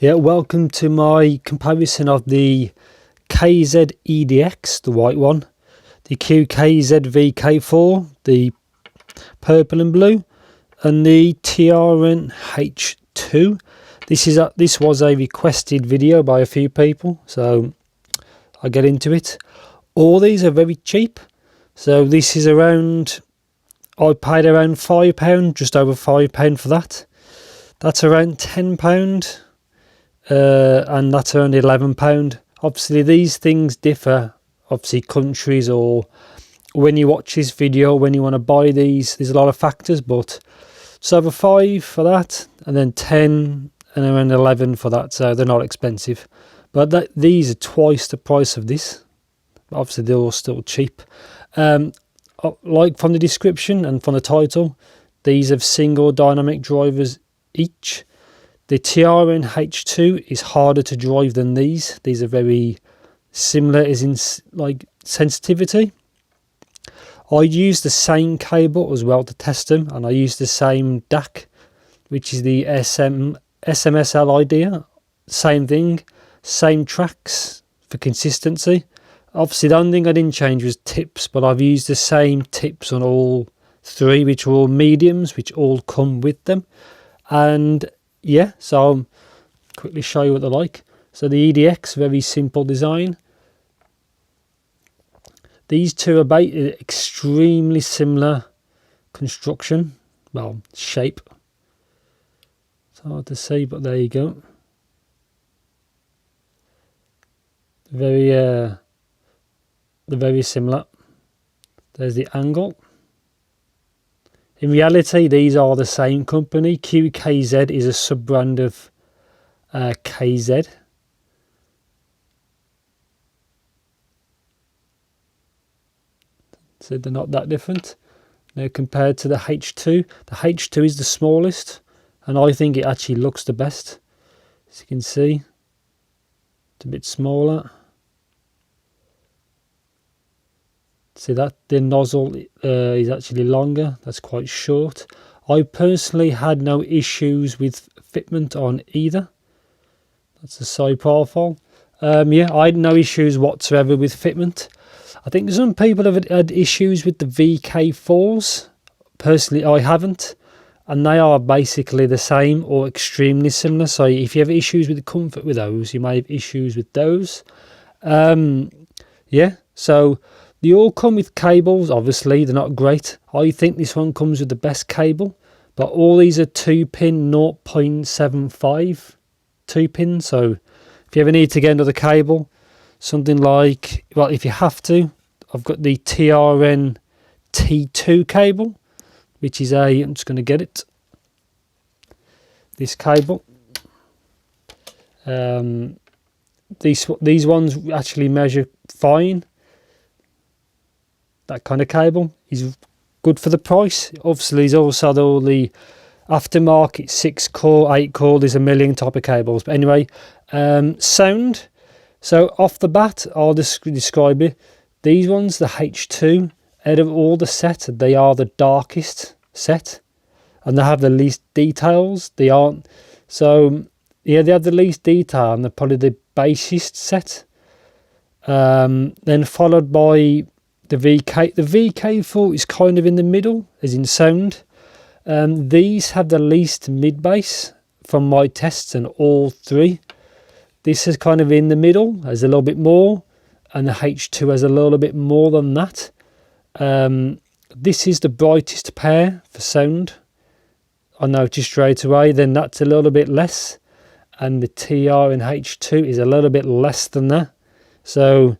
Yeah, welcome to my comparison of the KZ EDX, the white one, the QKZ VK4, the purple and blue, and the TRN H2. This was a requested video by a few people, so I get into it. All these are very cheap. So this is around, I paid around £5, just over £5 for that. That's around £10. And that's around £11. Obviously these things differ, obviously countries, or when you watch this video, when you want to buy these, there's a lot of factors, but it's over 5 for that, and then 10 and around 11 for that, so they're not expensive. But these are twice the price of this. Obviously they're all still cheap. Like from the description and from the title, these have single dynamic drivers each. The TRN H2 is harder to drive than these. These are very similar as in like sensitivity. I used the same cable as well to test them, and I used the same DAC, which is the SMSL idea. Same thing, same tracks for consistency. Obviously the only thing I didn't change was tips, but I've used the same tips on all three, which are all mediums, which all come with them. And yeah, so I'll quickly show you what they're like. So the EDX, very simple design. These two are extremely similar construction, well, shape. It's hard to see, but there you go. They're very similar. There's the angle. In reality, these are the same company. QKZ is a sub-brand of KZ. So they're not that different. Now compared to the H2, the H2 is the smallest, and I think it actually looks the best. As you can see, it's a bit smaller. See that the nozzle is actually longer. That's quite short. I personally had no issues with fitment on either. That's the side profile. Yeah, I had no issues whatsoever with fitment. I think some people have had issues with the VK4s. Personally, I haven't, and they are basically the same or extremely similar. So if you have issues with the comfort with those, you may have issues with those. Yeah, so they all come with cables. Obviously they're not great. I think this one comes with the best cable, but all these are 2-pin 0.75 2-pin. So if you ever need to get another cable, something like, well, if you have to, I've got the TRN T2 cable, which is I'm just going to get it, this cable. These ones actually measure fine. That kind of cable is good for the price. Obviously there's also all the aftermarket 6-core, 8-core, there's a million type of cables. But anyway, sound. So off the bat, I'll just describe it. These ones, the H2, out of all the set, they are the darkest set, and they have the least details. They aren't, so yeah, they have the least detail, and they're probably the basest set. Then followed by the VK. The VK4 is kind of in the middle, as in sound. These have the least mid bass from my tests, and all three. This is kind of in the middle, has a little bit more, and the H2 has a little bit more than that. This is the brightest pair for sound, I noticed straight away. Then that's a little bit less, and the TRN H2 is a little bit less than that. So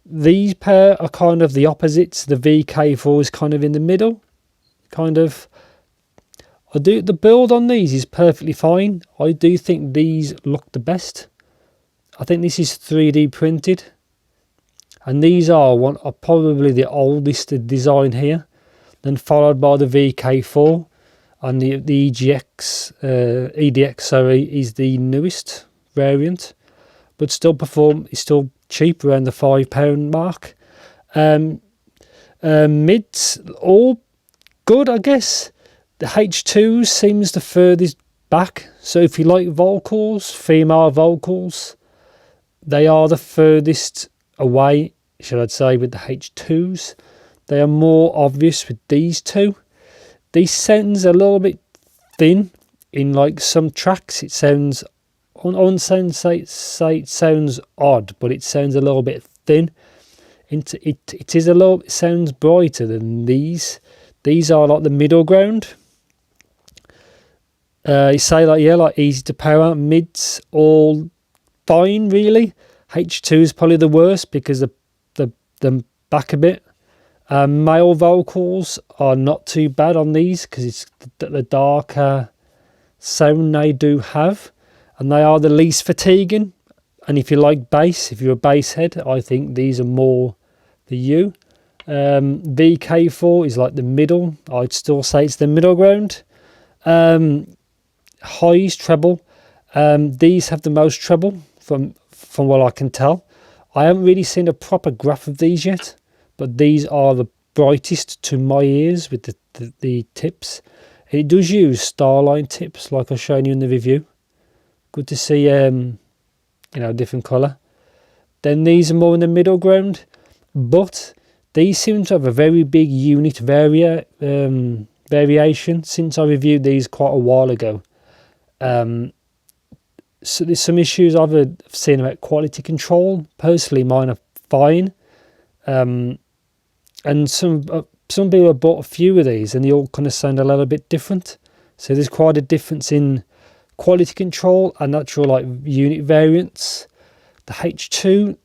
these pair are kind of the opposites. The VK4 is kind of in the middle, kind of. The build on these is perfectly fine. I do think these look the best. I think this is 3D printed, and these are probably the oldest design here. Then followed by the VK4, and the EDX, sorry, is the newest variant, but still is still cheap, around the £5 mark. Mids all good, I guess. The H2 seems the furthest back. So if you like vocals, female vocals, they are the furthest away, should I say, with the H2s. They are more obvious with these two. These sounds a little bit thin in like some tracks. It sounds, I wouldn't say it sounds odd, but it sounds a little bit thin. It is a little, it sounds brighter than these. These are like the middle ground. You say like, yeah, like easy to power, mids all fine really. H2 is probably the worst because the back a bit. Male vocals are not too bad on these because it's the darker sound they do have, and they are the least fatiguing. And if you like bass, if you're a bass head, I think these are more for you. VK4 is like the middle. I'd still say it's the middle ground. Highs, treble. These have the most treble from what I can tell. I haven't really seen a proper graph of these yet, but these are the brightest to my ears with the tips. It does use Starline tips like I've shown you in the review. Good to see different colour. Then these are more in the middle ground, but these seem to have a very big unit variation since I reviewed these quite a while ago. So there's some issues I've seen about quality control. Personally, mine are fine. And some people have bought a few of these and they all kind of sound a little bit different. So there's quite a difference in quality control and actual like unit variants. The H2,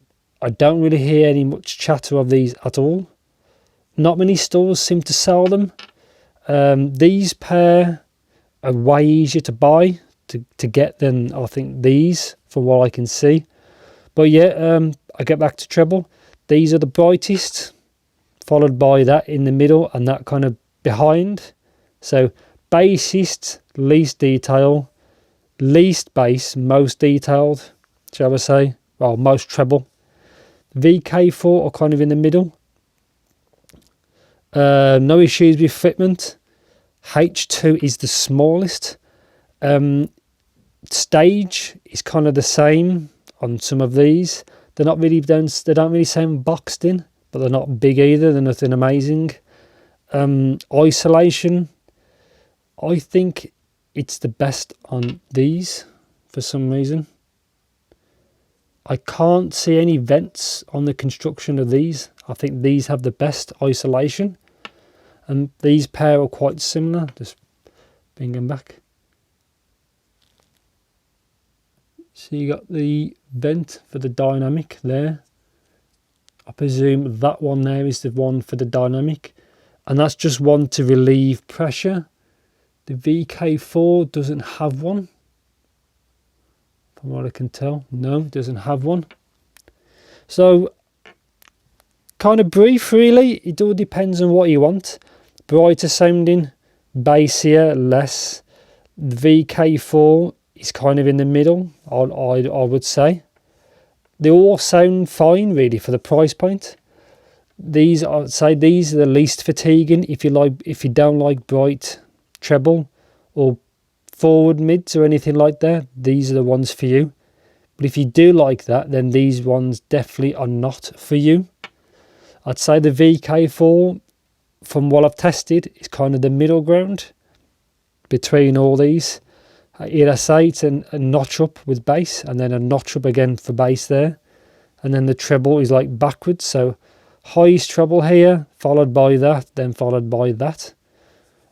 I don't really hear any much chatter of these at all. Not many stores seem to sell them. These pair are way easier to buy to get than I think these, from what I can see. But yeah, I get back to treble. These are the brightest, followed by that in the middle and that kind of behind. So bassist, least detail, least bass, most detailed, shall I say. Well, most treble. VK4 are kind of in the middle. No issues with fitment. H2 is the smallest. Stage is kind of the same on some of these. They don't really sound boxed in, but they're not big either. They're nothing amazing. Isolation, I think it's the best on these for some reason. I can't see any vents on the construction of these. I think these have the best isolation, and these pair are quite similar. Just bring them back. So you got the vent for the dynamic there. I presume that one there is the one for the dynamic, and that's just one to relieve pressure. The VK4 doesn't have one, from what I can tell. No, it doesn't have one. So kind of brief really. It all depends on what you want. Brighter sounding, bassier, less. The VK4 is kind of in the middle, I would say. They all sound fine really for the price point. These, I'd say these are the least fatiguing. If you don't like bright treble or forward mids or anything like that, these are the ones for you. But if you do like that, then these ones definitely are not for you. I'd say the VK4, from what I've tested, is kind of the middle ground between all these. I'd say it's a notch up with bass, and then a notch up again for bass there, and then the treble is like backwards. So highest treble here, followed by that, then followed by that.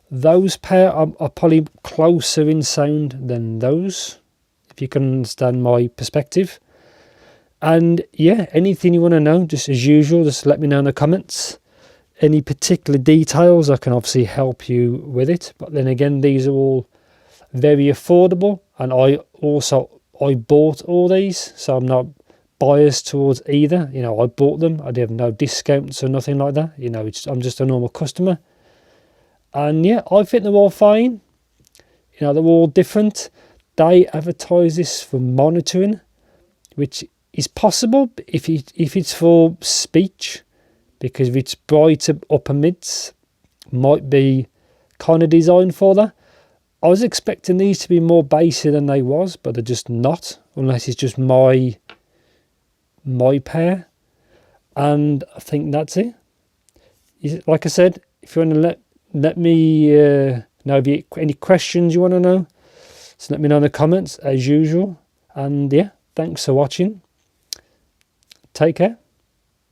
Those pair are probably closer in sound than those, if you can understand my perspective. And yeah, anything you want to know, just as usual, just let me know in the comments. Any particular details, I can obviously help you with it. But then again, these are all very affordable, and I bought all these, so I'm not biased towards either. I bought them. I have no discounts or nothing like that. I'm just a normal customer. And yeah, I think they're all fine. They're all different. They advertise this for monitoring, which is possible if it's for speech, because if it's brighter upper mids, might be kind of designed for that. I was expecting these to be more bassy than they was, but they're just not, unless it's just my pair. And I think that's it. Like I said, if you want to let me know if you any questions you want to know, so let me know in the comments as usual. And yeah, thanks for watching. Take care.